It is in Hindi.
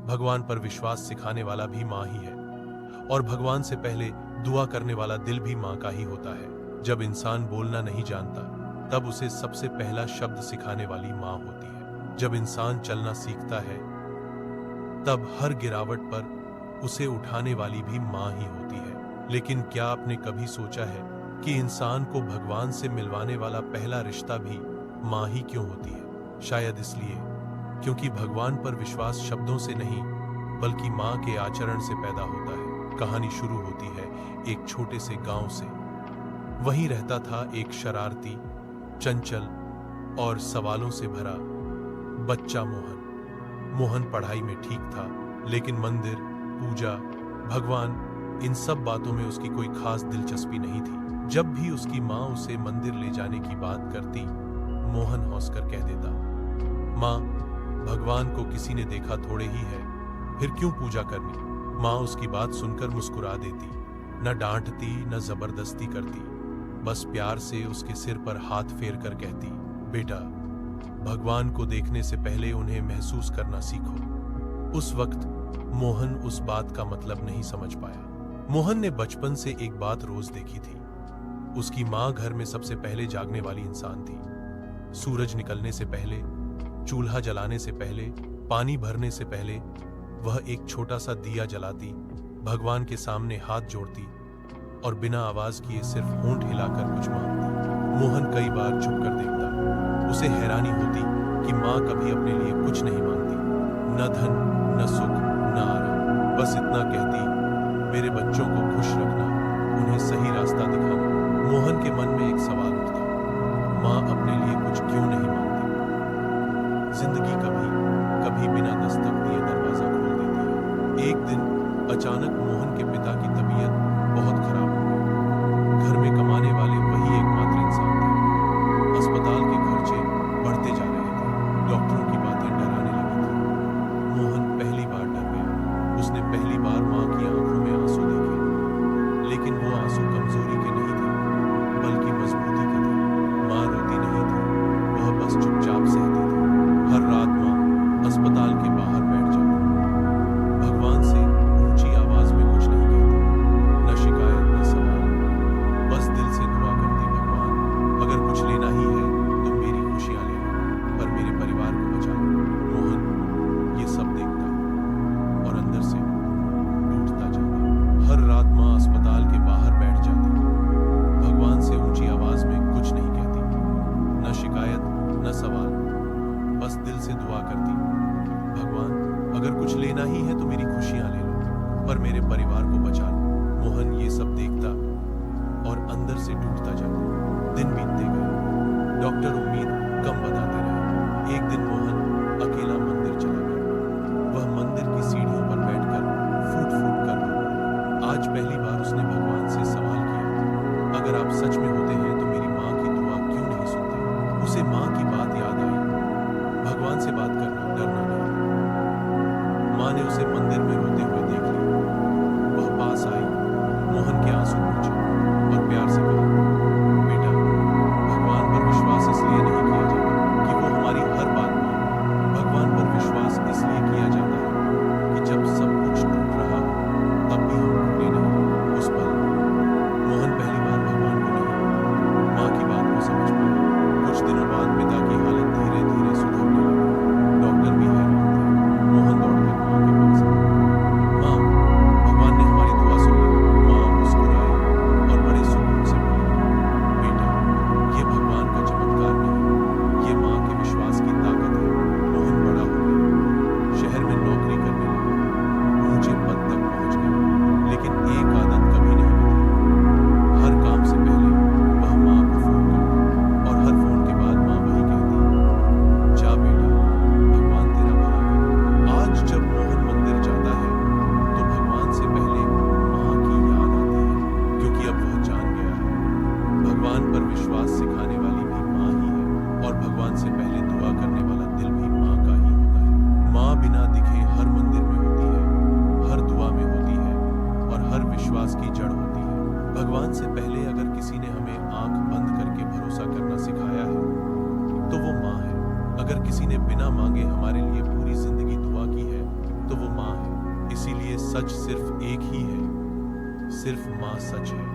भगवान पर विश्वास सिखाने वाला भी माँ ही है, और भगवान से पहले दुआ करने वाला दिल भी माँ का ही होता है। जब इंसान बोलना नहीं जानता, तब उसे सबसे पहला शब्द सिखाने वाली माँ होती है। जब इंसान चलना सीखता है, तब हर गिरावट पर उसे उठाने वाली भी माँ ही होती है। लेकिन क्या आपने कभी सोचा है कि इंसान को भगवान से मिलवाने वाला पहला रिश्ता भी माँ ही क्यों होती है? शायद इसलिए क्योंकि भगवान पर विश्वास शब्दों से नहीं, बल्कि माँ के आचरण से पैदा होता है। कहानी शुरू होती है एक छोटे से गांव से। वहीं रहता था एक शरारती, चंचल और सवालों से भरा बच्चा मोहन। मोहन पढ़ाई में ठीक था, लेकिन मंदिर, पूजा, भगवान, इन सब बातों में उसकी कोई खास दिलचस्पी नहीं थी। जब भी उसकी माँ उसे मंदिर ले जाने की बात करती, मोहन हंसकर कह देता, माँ, भगवान को किसी ने देखा थोड़े ही है, फिर क्यों पूजा करनी? माँ उसकी बात सुनकर मुस्कुरा देती, न डांटती न जबरदस्ती करती, बस प्यार से उसके सिर पर हाथ फेर कर कहती, बेटा, भगवान को देखने से पहले उन्हें महसूस करना सीखो। उस वक्त मोहन उस बात का मतलब नहीं समझ पाया। मोहन ने बचपन से एक बात रोज देखी थी। उसकी माँ घर में सबसे पहले जागने वाली इंसान थी। सूरज निकलने से पहले, चूल्हा जलाने से पहले, पानी भरने से पहले वह एक छोटा सा दिया जलाती, भगवान के सामने हाथ जोड़ती और बिना आवाज किए सिर्फ होंठ हिलाकर कुछ मांगती। मोहन कई बार छुप कर देखता। उसे हैरानी होती कि माँ कभी अपने लिए कुछ नहीं मांगती, न धन, न सुख, न आराम, बस इतना कहती, मेरे बच्चों को खुश रखना, उन्हें सही रास्ता दिखाना। मोहन के मन में एक सवाल उठता, माँ अपने लिए कुछ क्यों नहीं मांगती? जिंदगी कभी कभी बिना दस्तक दिए दरवाजा खोल देती है। एक दिन अचानक मोहन के पिता की तबीयत बहुत खराब हो गई। घर में कमाने वाले वही एकमात्र इंसान थे। अस्पताल के खर्चे बढ़ते जा रहे थे। डॉक्टरों की बातें डराने लगी थी। मोहन पहली बार डर गया। उसने पहली बार माँ की आंखों में आंसू देखे, लेकिन वो आंसू कमजोरी के नहीं थे, बल्कि मजबूती के थे। माँ रोती नहीं थी, वह बस चुपचाप सहती थी। हर रात माँ अस्पताल के बाहर बैठ जाती, भगवान से ऊंची आवाज में कुछ नहीं कहती, न शिकायत न सवाल, बस दिल से दुआ करती, भगवान, अगर कुछ लेना ही है तो मेरी खुशियां ले लो, पर मेरे परिवार को बचा लो। मोहन ये सब देखता और अंदर से टूटता जाता। हर रात माँ अस्पताल के बाहर बैठ जाती, भगवान से ऊंची आवाज में कुछ नहीं कहती, न शिकायत न सवाल, बस दिल से दुआ करती, भगवान, अगर कुछ लेना ही है तो मेरी खुशियां ले लो, पर मेरे परिवार को बचा लो। मोहन ये सब देखता और अंदर से टूटता जाता। दिन बीतते गए, डॉक्टर उम्मीद कम बताते रहे। एक दिन मोहन अकेला मंदिर चला गया। वह मंदिर की सीढ़ियों पर बैठकर फूट फूट कर रोया। आज पहली बार उसने भगवान से सवाल किया, अगर आप सच में होते हैं तो मेरी माँ की दुआ क्यों नहीं सुनते? उसे माँ की बात याद आई, भगवान से बात करना, डरना नहीं। माँ ने उसे मंदिर में रोते हुए देख लिया। वह पास आई, मोहन के आंसू पोंछे और प्यार से कहा, बेटा, भगवान पर विश्वास इसलिए नहीं किया जाता कि वो हमारी हर बात माने। भगवान पर विश्वास इसलिए किया जाता है कि जब सब कुछ टूट रहा हो, तब भी हम टूटे नहीं। उस पल मोहन पहली बार भगवान को नहीं, माँ की बात को समझ पाया। कुछ दिनों बाद पिता की हालत धीरे धीरे सुधरने लगी। डॉक्टर भी हैरान थे। मोहन दौड़कर माँ के पास गया। माँ, भगवान ने हमारी दुआ सुन ली। माँ मुस्कुराई और बड़े सुकून से बोली, बेटा, ये भगवान का चमत्कार नहीं, ये माँ के विश्वास की ताकत है। मोहन बड़ा हो गया, शहर में नौकरी करने लगा, ऊंचे पद तक पहुंच गया, लेकिन एक आदत कभी नहीं बदली। हर काम से पहले वह माँ को फोन करता और हर फोन के बाद माँ वही कहती, जा बेटा, भगवान तेरा भला करे। आज जब मोहन मंदिर जाता है तो भगवान से पहले माँ की याद आती है, क्योंकि अब वह जान गया है भगवान पर विश्वास सिखाने वाली भी माँ ही है, और भगवान से पहले दुआ करने वाला दिल भी माँ का ही होता है। माँ बिना दिखे हर मंदिर में होती है, हर दुआ में होती है और हर विश्वास की जड़ होती है। भगवान से पहले अगर किसी ने हमें आंख बंद करके भरोसा करना सिखाया है तो वो माँ है। अगर किसी ने बिना मांगे हमारे लिए पूरी जिंदगी दुआ की है तो वो माँ इसीलिए सच सिर्फ एक ही है, सिर्फ माँ सच है।